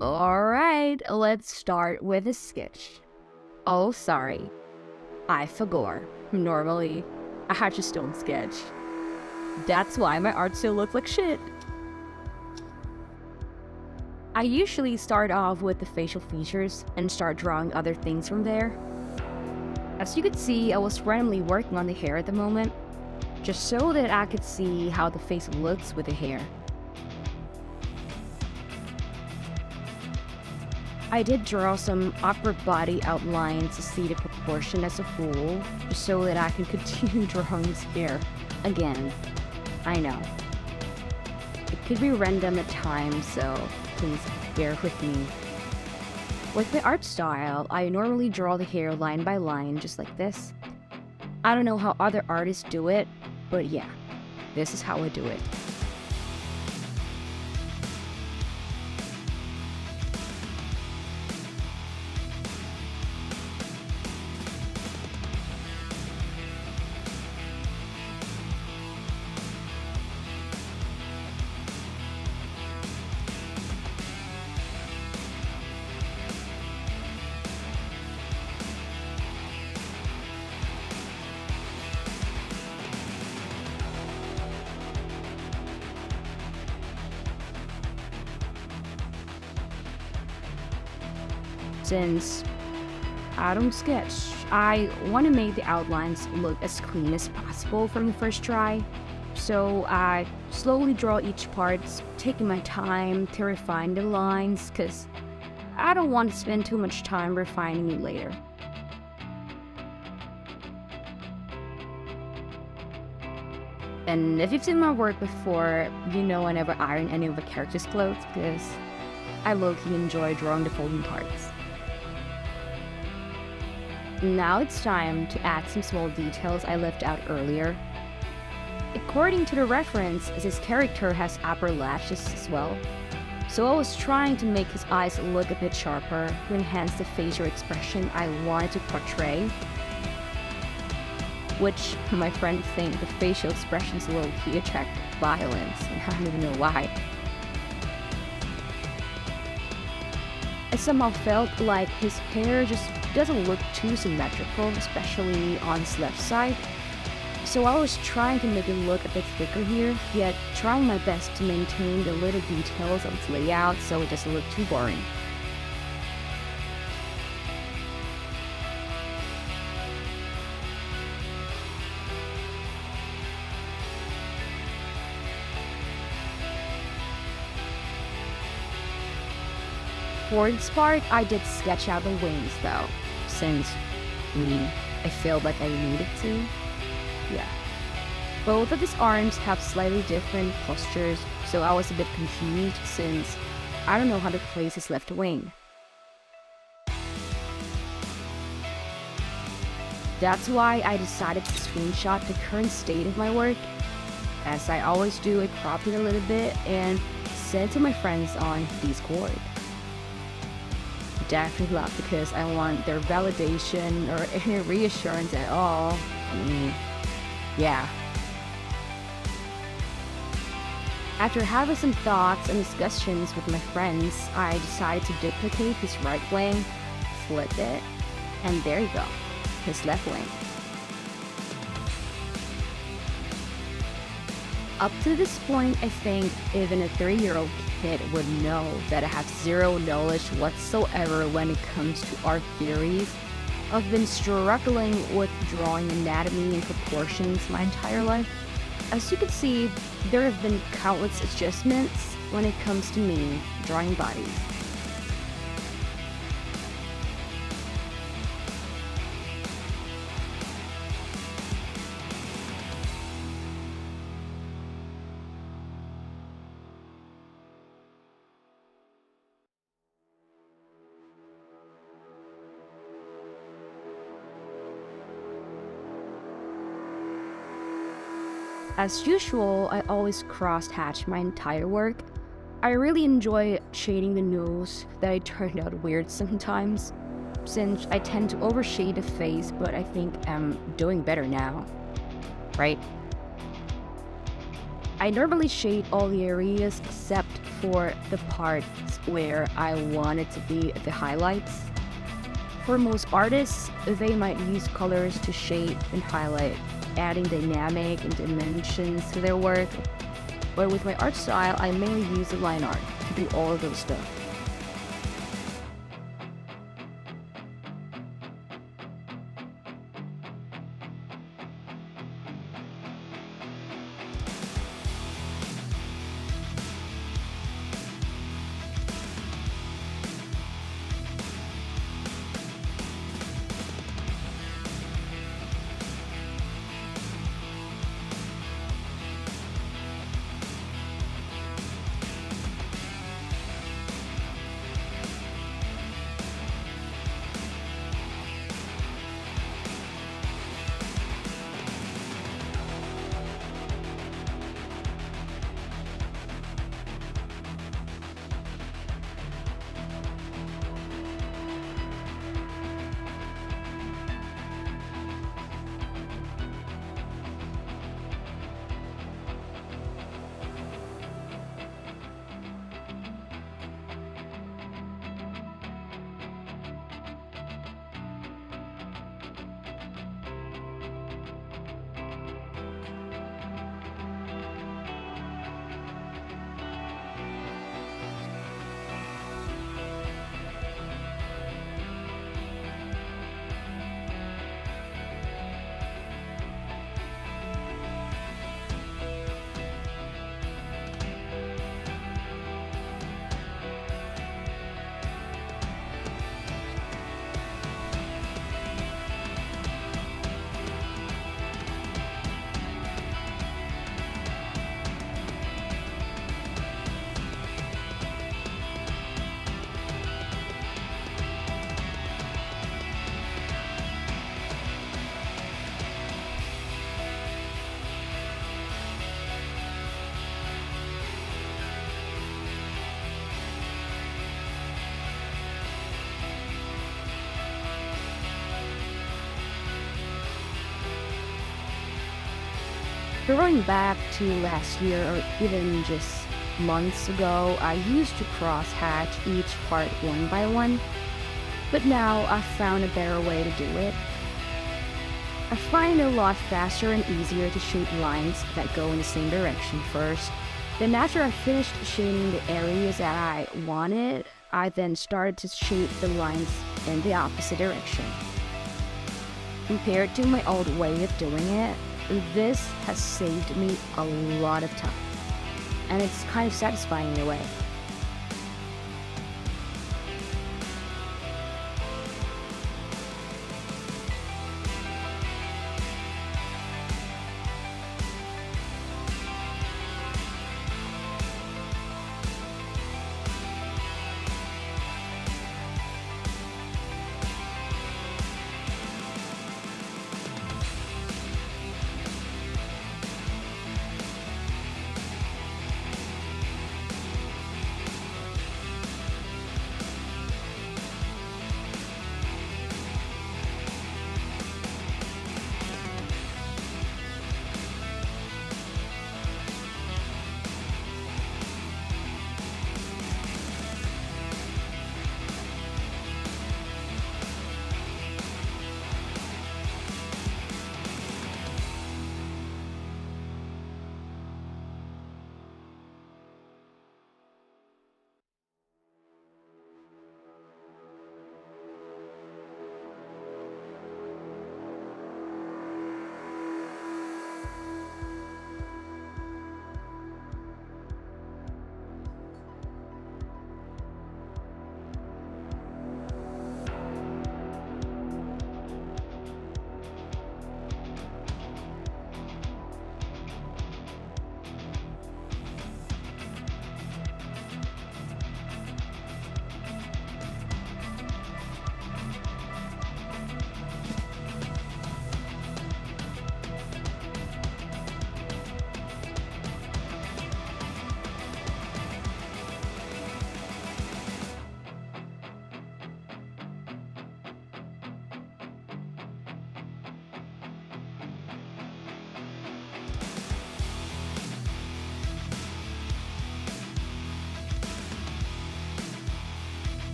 Alright, let's start with a sketch. Oh, sorry. I forgot. Normally, I just don't sketch. That's why my art still looks like shit. I usually start off with the facial features and start drawing other things from there. As you could see, I was randomly working on the hair at the moment, just so that I could see how the face looks with the hair. I did draw some upper body outlines to see the proportion as a whole, just so that I can continue drawing his hair again. I know. It could be random at times, so please bear with me. With my art style, I normally draw the hair line by line, just like this. I don't know how other artists do it, but yeah, this is how I do it. Since I don't sketch, I want to make the outlines look as clean as possible from the first try. So I slowly draw each part, taking my time to refine the lines, because I don't want to spend too much time refining it later. And if you've seen my work before, you know I never iron any of the characters' clothes, because I low-key enjoy drawing the folding parts. Now it's time to add some small details I left out earlier. According to the reference, this character has upper lashes as well, so I was trying to make his eyes look a bit sharper to enhance the facial expression I wanted to portray. Which my friends think the facial expressions low-key attract violence, and I don't even know why. I somehow felt like his hair just doesn't look too symmetrical, especially on his left side. So I was trying to make it look a bit thicker here, yet trying my best to maintain the little details of its layout so it doesn't look too boring. For this part, I did sketch out the wings though, since I felt like I needed to. Yeah. Both of his arms have slightly different postures, so I was a bit confused since I don't know how to place his left wing. That's why I decided to screenshot the current state of my work. As I always do, I cropped it a little bit and sent it to my friends on Discord. Definitely not because I want their validation or any reassurance at all. Yeah. After having some thoughts and discussions with my friends, I decided to duplicate his right wing, flip it, and there you go, his left wing. Up to this point, I think even a 3-year-old kid would know that I have zero knowledge whatsoever when it comes to art theories. I've been struggling with drawing anatomy and proportions my entire life. As you can see, there have been countless adjustments when it comes to me drawing bodies. As usual, I always cross-hatch my entire work. I really enjoy shading the nose that I turned out weird sometimes, since I tend to overshade the face, but I think I'm doing better now, right? I normally shade all the areas except for the parts where I want it to be the highlights. For most artists, they might use colors to shape and highlight, adding dynamic and dimensions to their work. But with my art style, I mainly use the line art to do all of those stuff. Going back to last year or even just months ago, I used to cross-hatch each part one by one, but now I've found a better way to do it. I find it a lot faster and easier to shape lines that go in the same direction first. Then after I finished shading the areas that I wanted, I then started to shape the lines in the opposite direction. Compared to my old way of doing it, this has saved me a lot of time, and it's kind of satisfying in a way.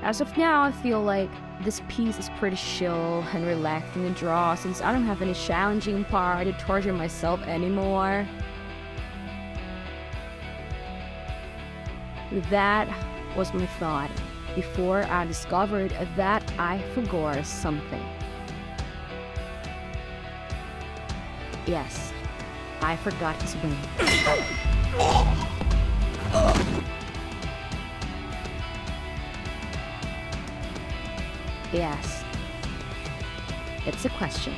As of now, I feel like this piece is pretty chill and relaxing to draw since I don't have any challenging part to torture myself anymore. That was my thought before I discovered that I forgot something. Yes, I forgot his wing. Yes, it's a question.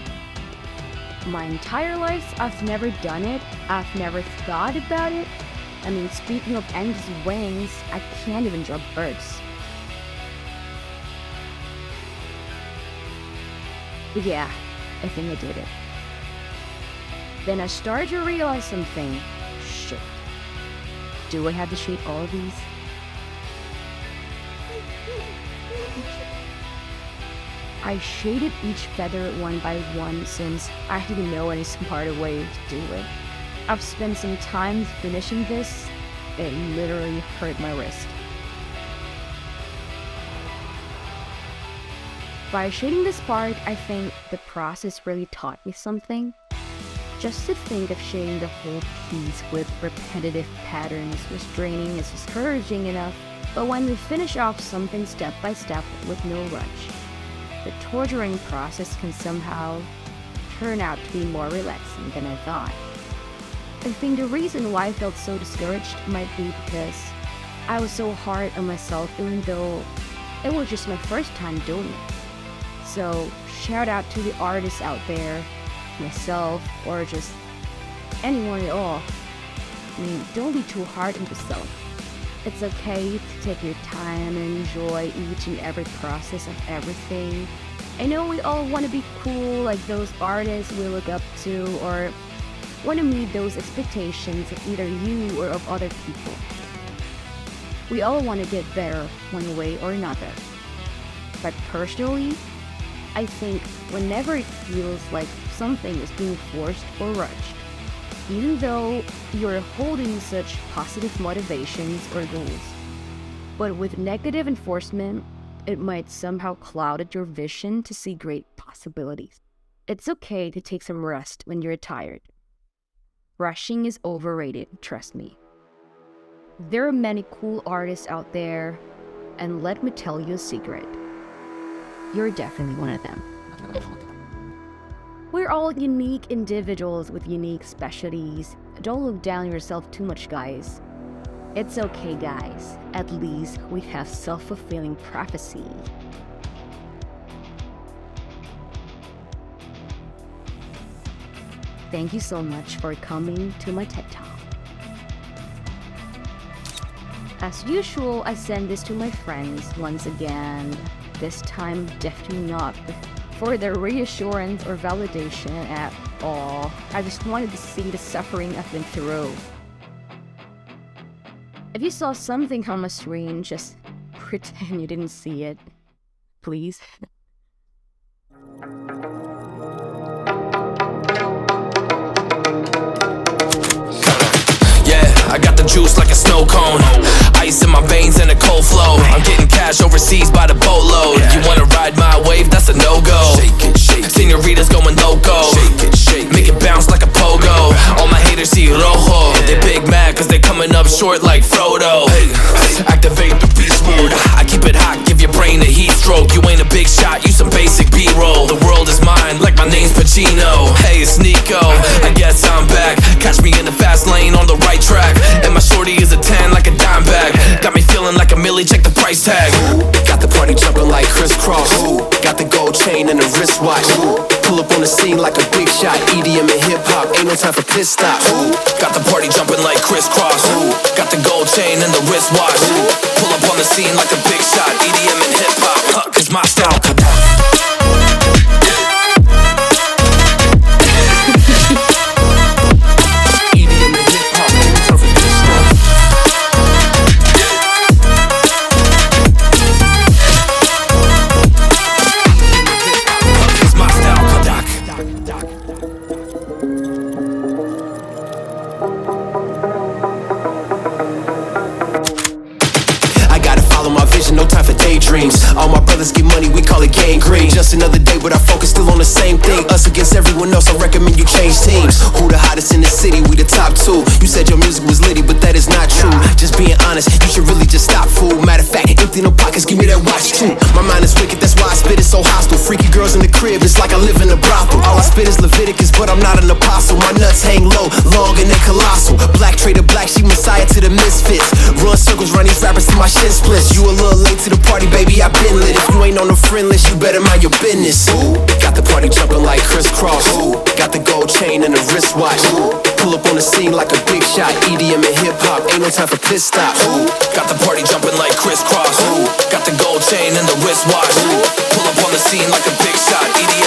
My entire life, I've never done it. I've never thought about it. I mean, speaking of endless wings, I can't even draw birds. But yeah, I think I did it. Then I started to realize something. Shit. Do I have to shade all of these? I shaded each feather one by one since I didn't know any smarter way to do it. I've spent some time finishing this. It literally hurt my wrist. By shading this part, I think the process really taught me something. Just to think of shading the whole piece with repetitive patterns was draining and discouraging enough, but when we finish off something step by step with no rush, the torturing process can somehow turn out to be more relaxing than I thought. I think the reason why I felt so discouraged might be because I was so hard on myself even though it was just my first time doing it. So shout out to the artists out there, myself, or just anyone at all. I mean, don't be too hard on yourself. It's okay to take your time and enjoy each and every process of everything. I know we all want to be cool like those artists we look up to, or want to meet those expectations of either you or of other people. We all want to get better one way or another. But personally, I think whenever it feels like something is being forced or rushed, even though you're holding such positive motivations or goals, but with negative enforcement, it might somehow cloud your vision to see great possibilities. It's okay to take some rest when you're tired. Rushing is overrated, trust me. There are many cool artists out there, and let me tell you a secret. You're definitely one of them. We're all unique individuals with unique specialties. Don't look down on yourself too much, guys. It's okay, guys. At least we have self-fulfilling prophecy. Thank you so much for coming to my TED Talk. As usual, I send this to my friends once again. This time, definitely not for their reassurance or validation at all. I just wanted to see the suffering I've been through. If you saw something on my screen, just pretend you didn't see it, please. I got the juice like a snow cone, ice in my veins and a cold flow. I'm getting cash overseas by the boatload. You wanna ride my wave? That's a no-go. Senoritas going loco, make it bounce like a pogo. All my haters see rojo, they big mad cause they coming up short like Frodo. Activate the beast mode, I keep it hot, give your brain a heat stroke. You ain't a big shot, you some basic B-roll. The world is mine like my name's Pacino. Hey, it's Nico, I guess I'm back. Catch me in the fast lane on the right track. And my shorty is a 10 like a dime bag. Got me feeling like a milli, check the price tag. Got the party jumping like crisscross. Got the gold chain and the wristwatch. Pull up on the scene like a big shot. EDM and hip hop, ain't no time for pit stops. Got the party jumping like crisscross. Got the gold chain and the wristwatch. Pull up on the scene like a big shot. EDM and hip hop, cause my style. No time for dreams. All my brothers get money, we call it gangrene. Just another day, but our focus still on the same thing. Us against everyone else, I recommend you change teams. Who the hottest in the city? We the top two. You said your music was litty, but that is not true. Just being honest, you should really just stop, fool. Matter of fact, empty no pockets, give me that watch too. My mind is wicked, that's why I spit it so hostile. Freaky girls in the crib, it's like I live in a brothel. All I spit is Leviticus, but I'm not an apostle. My nuts hang low, long and they colossal. Black trader black, she messiah to the misfits. Run circles, run these rappers till my shit splits. You a little late to the party, baby, I been lit. If you ain't on the friend list, you better mind your business. Ooh, got the party jumping like crisscross. Ooh, got the gold chain and the wristwatch. Ooh, pull up on the scene like a big shot. EDM and hip hop, ain't no time for pit stops. Ooh, got the party jumping like crisscross. Ooh, got the gold chain and the wristwatch. Ooh, pull up on the scene like a big shot. EDM